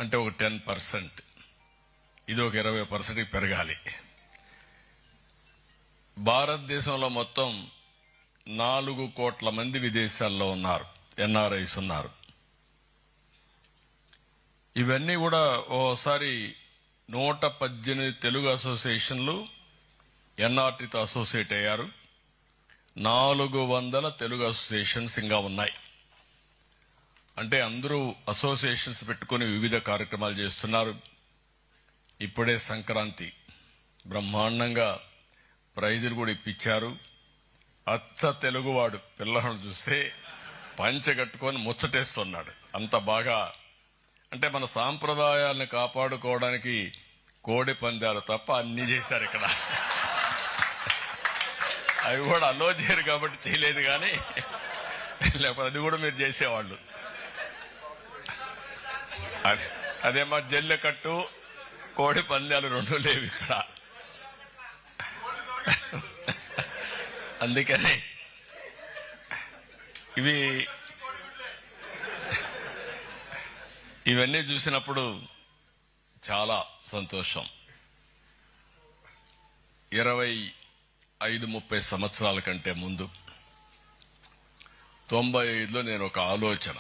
అంటే ఒక 10%, ఇది ఒక 20% పెరగాలి. భారతదేశంలో మొత్తం 4 కోట్ల మంది విదేశాల్లో ఉన్నారు, ఎన్ఆర్ఐస్ ఉన్నారు. ఇవన్నీ కూడా ఓసారి 118 తెలుగు అసోసియేషన్లు ఎన్ఆర్టీతో అసోసియేట్ అయ్యారు. 400 తెలుగు అసోసియేషన్స్ ఇంకా ఉన్నాయి. అంటే అందరూ అసోసియేషన్స్ పెట్టుకుని వివిధ కార్యక్రమాలు చేస్తున్నారు. ఇప్పుడే సంక్రాంతి బ్రహ్మాండంగా ప్రైజులు కూడా ఇప్పించారు. అచ్చ తెలుగువాడు పిల్లలను చూస్తే పంచెగట్టుకొని ముచ్చటేస్తున్నాడు. అంత బాగా, అంటే మన సాంప్రదాయాలను కాపాడుకోవడానికి కోడి పందాలు తప్ప అన్ని చేశారు ఇక్కడ. అవి కూడా అలో చేయరు కాబట్టి చేయలేదు, కానీ లేకపోతే అది కూడా మీరు చేసేవాళ్ళు. అదే మా జల్లెకట్టు కోడి పందాలు 2 లేవు ఇక్కడ. అందుకని ఇవన్నీ చూసినప్పుడు చాలా సంతోషం. 25-30 సంవత్సరాల కంటే ముందు 95లో నేను ఒక ఆలోచన,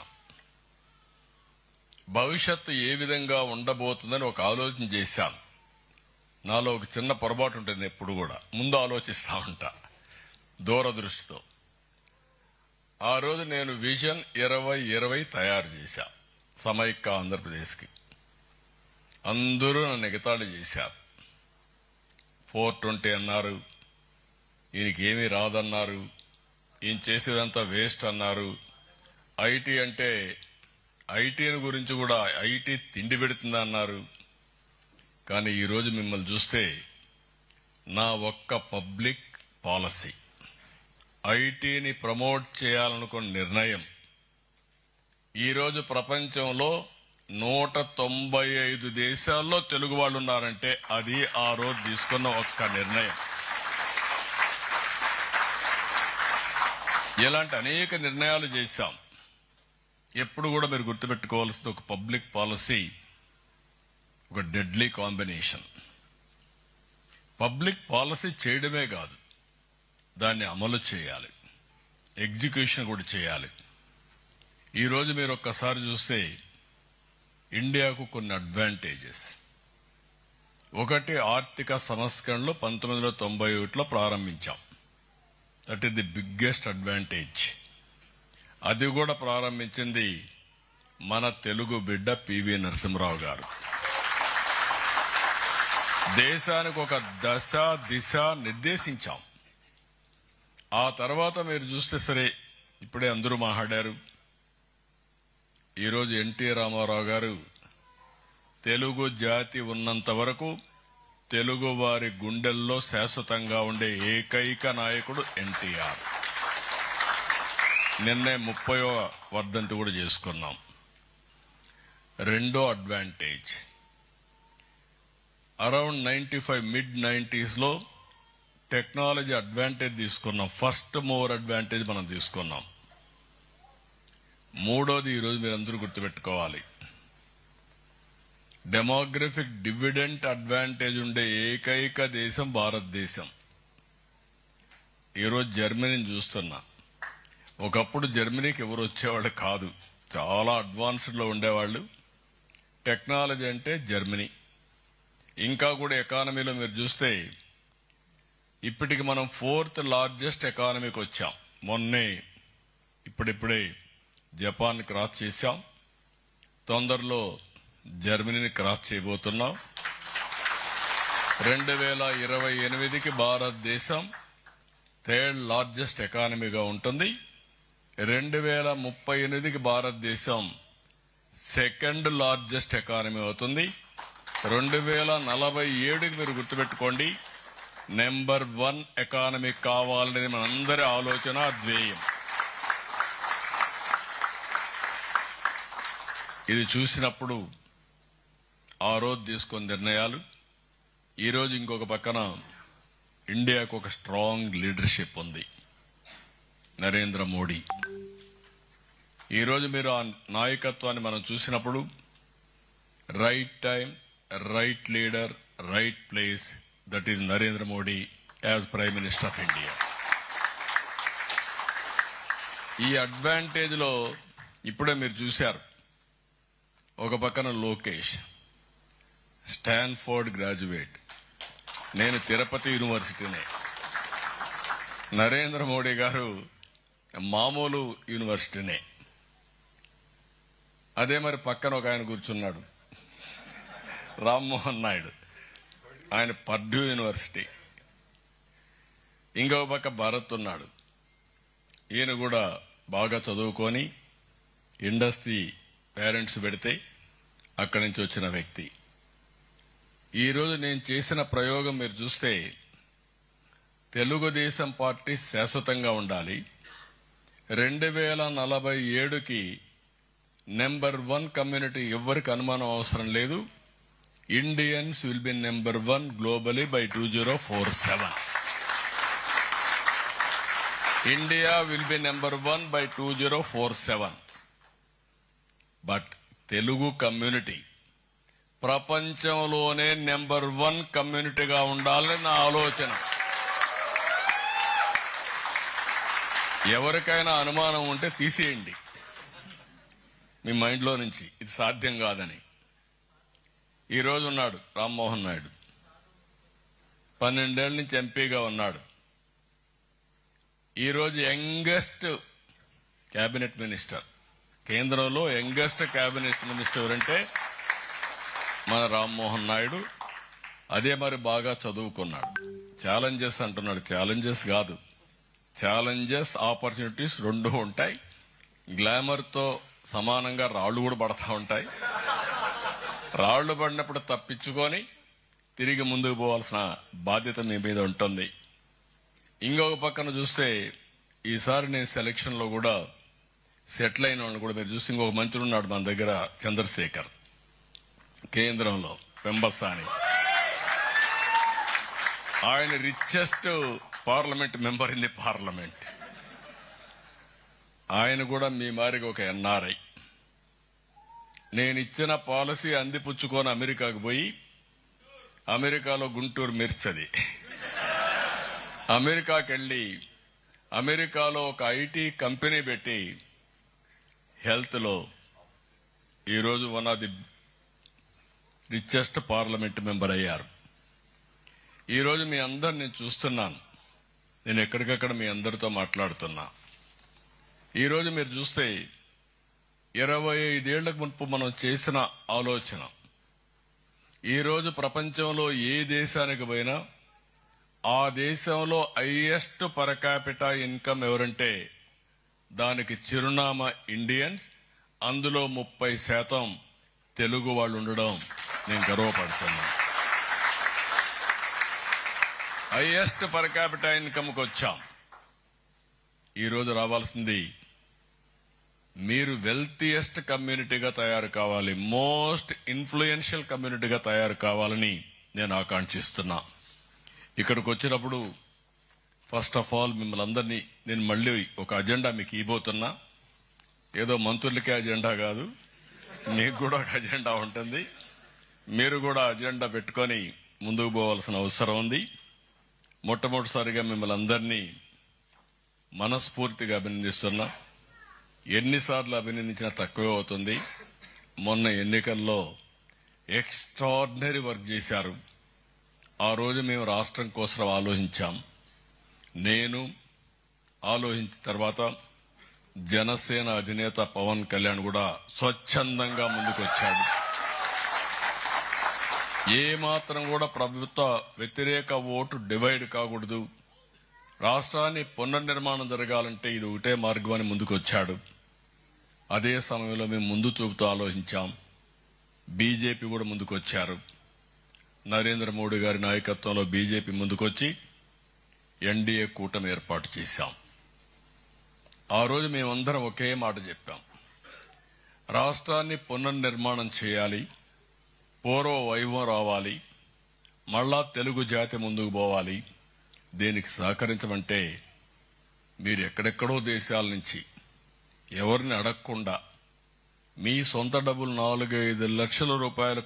భవిష్యత్తు ఏ విధంగా ఉండబోతుందని ఒక ఆలోచన చేశాను. నాలో ఒక చిన్న పొరపాటు ఉంటుంది, ఎప్పుడు కూడా ముందు ఆలోచిస్తా ఉంటా దూరదృష్టితో. ఆ రోజు నేను విజన్ 2020 తయారు చేశా సమైక్య ఆంధ్రప్రదేశ్కి. అందరూ నన్ను ఎగతాళి చేశారు. 420 అన్నారు, ఈయనకి ఏమీ రాదన్నారు, ఈయన చేసేదంతా వేస్ట్ అన్నారు. ఐటీ అంటే ఐటీని గురించి కూడా ఐటీ తిండి పెడుతుంది అన్నారు. కానీ ఈరోజు మిమ్మల్ని చూస్తే నా ఒక్క పబ్లిక్ పాలసీ, ఐటీని ప్రమోట్ చేయాలనుకున్న నిర్ణయం ఈరోజు ప్రపంచంలో 195 దేశాల్లో తెలుగు వాళ్ళు ఉన్నారంటే అది ఆ రోజు తీసుకున్న ఒక్క నిర్ణయం. ఇలాంటి అనేక నిర్ణయాలు చేశాం. ఎప్పుడు కూడా మీరు గుర్తుపెట్టుకోవాల్సింది, ఒక పబ్లిక్ పాలసీ ఒక డెడ్లీ కాంబినేషన్. పబ్లిక్ పాలసీ చేయడమే కాదు, దాన్ని అమలు చేయాలి, ఎగ్జిక్యూషన్ కూడా చేయాలి. ఈరోజు మీరు ఒక్కసారి చూస్తే ఇండియాకు కొన్ని అడ్వాంటేజెస్. ఒకటి, ఆర్థిక సంస్కరణలు 1991లో ప్రారంభించాం. That is the biggest advantage. అది కూడా ప్రారంభించింది మన తెలుగు బిడ్డ పివి నరసింహరావు గారు. దేశానికి ఒక దశ దిశ నిర్దేశించాం. ఆ తర్వాత మీరు చూస్తే సరే, ఇప్పుడే అందరూ మాట్లాడారు. ఈరోజు ఎన్టీ రామారావు గారు తెలుగు జాతి ఉన్నంత వరకు తెలుగు వారి గుండెల్లో శాశ్వతంగా ఉండే ఏకైక నాయకుడు ఎన్టీఆర్. నిన్నే 30వ వర్ధంతి కూడా చేసుకున్నాం. రెండో అడ్వాంటేజ్, అరౌండ్ 95 mid-90s లో టెక్నాలజీ అడ్వాంటేజ్ తీసుకున్నాం. ఫస్ట్ మూవర్ అడ్వాంటేజ్ మనం తీసుకున్నాం. మూడోది, ఈరోజు మీరందరూ గుర్తుపెట్టుకోవాలి, డెమోగ్రఫిక్ డివిడెంట్ అడ్వాంటేజ్ ఉండే ఏకైక దేశం భారతదేశం. ఈరోజు జర్మనీని చూస్తున్నా. ఒకప్పుడు జర్మనీకి ఎవరు వచ్చేవాళ్ళు కాదు, చాలా అడ్వాన్స్డ్ లో ఉండేవాళ్ళు. టెక్నాలజీ అంటే జర్మనీ. ఇంకా కూడా ఎకానమీలో మీరు చూస్తే ఇప్పటికి మనం 4th లార్జెస్ట్ ఎకానమీకి వచ్చాం. మొన్నే ఇప్పుడిప్పుడే జపాన్ క్రాస్ చేశాం. తొందరలో జర్మనీని క్రాస్ చేయబోతున్నాం. 2028కి భారతదేశం 3rd లార్జెస్ట్ ఎకానమీగా ఉంటుంది. 2038కి భారతదేశం 2nd లార్జెస్ట్ ఎకానమీ అవుతుంది. 2047కి మీరు గుర్తుపెట్టుకోండి, నెంబర్ 1 ఎకానమీ కావాలనేది మనందరి ఆలోచన, ధ్యేయం. ఇది చూసినప్పుడు ఆ రోజు తీసుకున్న నిర్ణయాలు, ఈరోజు ఇంకొక పక్కన ఇండియాకు ఒక స్ట్రాంగ్ లీడర్షిప్ ఉంది, నరేంద్ర మోడీ. ఈరోజు మీరు ఆ నాయకత్వాన్ని మనం చూసినప్పుడు right time, right leader, right place. That is Narendra Modi as Prime Minister of India. ఈ అడ్వాంటేజ్ లో ఇప్పుడే మీరు చూశారు. ఒక పక్కన లోకేష్ స్టాన్ఫోర్డ్ గ్రాడ్యుయేట్, నేను తిరుపతి యూనివర్సిటీనే. నరేంద్ర మోడీ గారు మామూలు యూనివర్సిటీనే. అదే మరి పక్కన ఒక ఆయన కూర్చున్నాడు, రామ్మోహన్ నాయుడు, ఆయన పర్డ్యూ యూనివర్సిటీ. ఇంకో పక్క భరత్ ఉన్నాడు, ఈయన కూడా బాగా చదువుకొని ఇండస్ట్రీ పేరెంట్స్ పెడితే అక్కడి నుంచి వచ్చిన వ్యక్తి. ఈరోజు నేను చేసిన ప్రయోగం మీరు చూస్తే, తెలుగుదేశం పార్టీ శాశ్వతంగా ఉండాలి, 2047కి నెంబర్ 1 కమ్యూనిటీ ఎవరికి అనుమానం అవసరం లేదు. Indians will be number 1 globally by 2047. India will be number 1 by 2047. But Telugu community ప్రపంచంలోనే నెంబర్ 1 కమ్యూనిటీగా ఉండాలని నా ఆలోచన. ఎవరికైనా అనుమానం ఉంటే తీసేయండి మీ మైండ్లో నుంచి, ఇది సాధ్యం కాదని. ఈ రోజు ఉన్నాడు రామ్మోహన్ నాయుడు, 12 ఏళ్ల నుంచి ఎంపీగా ఉన్నాడు. ఈ రోజు యంగెస్ట్ కేబినెట్ మినిస్టర్, కేంద్రంలో యంగెస్ట్ కేబినెట్ మినిస్టర్ ఎవరంటే మన రామ్మోహన్ నాయుడు. అదే మరి బాగా చదువుకున్నాడు. ఛాలెంజెస్ అంటున్నాడు, ఛాలెంజెస్ కాదు, ఛాలెంజెస్ ఆపర్చునిటీస్ రెండు ఉంటాయి. గ్లామర్ తో సమానంగా రాళ్లు కూడా పడతా ఉంటాయి. రాళ్లు పడినప్పుడు తప్పించుకొని తిరిగి ముందుకు పోవాల్సిన బాధ్యత మీ మీద ఉంటుంది. ఇంకొక పక్కన చూస్తే ఈసారి నేను సెలక్షన్ లో కూడా సెటిల్ అయిన వాళ్ళు కూడా మీరు చూస్తే, ఇంకొక మంత్రి ఉన్నాడు మన దగ్గర, చంద్రశేఖర్, కేంద్రంలో పెంబసాని. ఆయన richest parliament member in the parliament. ఆయన కూడా మీ మారిగా ఒక ఎన్ఆర్ఐ. నేను ఇచ్చిన పాలసీ అందిపుచ్చుకొని అమెరికాకు పోయి, అమెరికాలో గుంటూరు మిర్చది, అమెరికాకి వెళ్లి అమెరికాలో ఒక ఐటీ కంపెనీ పెట్టి హెల్త్ లో ఈరోజు one of the richest parliament member అయ్యారు. ఈరోజు మీ అందరు నేను చూస్తున్నాను, నేను ఎక్కడికక్కడ మీ అందరితో మాట్లాడుతున్నా. ఈరోజు మీరు చూస్తే 25 ఏళ్లకు మునుపు మనం చేసిన ఆలోచన, ఈరోజు ప్రపంచంలో ఏ దేశానికి పోయినా ఆ దేశంలో హైయెస్ట్ పర్ క్యాపిటా ఇన్కమ్ ఎవరంటే దానికి చిరునామా ఇండియన్స్. అందులో 30% తెలుగు వాళ్ళు ఉండడం నేను గర్వపడుతున్నా. హైయెస్ట్ పర్ క్యాపిటా ఇన్కమ్కి వచ్చాం. ఈరోజు రావాల్సింది మీరు వెల్తియెస్ట్ కమ్యూనిటీగా తయారు కావాలి, మోస్ట్ ఇన్ఫ్లుయెన్షియల్ కమ్యూనిటీగా తయారు కావాలని నేను ఆకాంక్షిస్తున్నా. ఇక్కడికి వచ్చినప్పుడు ఫస్ట్ ఆఫ్ ఆల్ మిమ్మల్ని అందరినీ నేను మళ్లీ ఒక అజెండా మీకు ఇవ్వబోతున్నా. ఏదో మంత్రులకే అజెండా కాదు, మీకు కూడా ఒక అజెండా ఉంటుంది. మీరు కూడా అజెండా పెట్టుకొని ముందుకు పోవాల్సిన అవసరం ఉంది. మొట్టమొదటిసారిగా మిమ్మల్ని అందరినీ మనస్ఫూర్తిగా అభినందిస్తున్నా. ఎన్నిసార్లు అభినందించినా తక్కువే అవుతుంది. మొన్న ఎన్నికల్లో ఎక్స్ట్రాడినరీ వర్క్ చేశారు. ఆ రోజు మేము రాష్ట్రం కోసం ఆలోచించాం. నేను ఆలోచించిన తర్వాత జనసేన అధినేత పవన్ కళ్యాణ్ కూడా స్వచ్ఛందంగా ముందుకొచ్చాడు. ఏ మాత్రం కూడా ప్రభుత్వ వ్యతిరేక ఓటు డివైడ్ కాకూడదు, రాష్ట్రాన్ని పునర్నిర్మాణం జరగాలంటే ఇది ఒకటే మార్గం అని ముందుకొచ్చాడు. అదే సమయంలో మేము ముందు చూపుతూ ఆలోచించాం. బీజేపీ కూడా ముందుకొచ్చారు. నరేంద్ర మోడీ గారి నాయకత్వంలో బీజేపీ ముందుకొచ్చి ఎన్డీఏ కూటమి ఏర్పాటు చేశాం. ఆ రోజు మేమందరం ఒకే మాట చెప్పాం, రాష్ట్రాన్ని పునర్నిర్మాణం చేయాలి, పూర్వ వైభవం రావాలి, మళ్లా తెలుగు జాతి ముందుకు పోవాలి. దీనికి సహకరించమంటే మీరు ఎక్కడెక్కడో దేశాల నుంచి ఎవరిని అడగకుండా మీ సొంత డబ్బులు 4-5 లక్షల రూపాయలు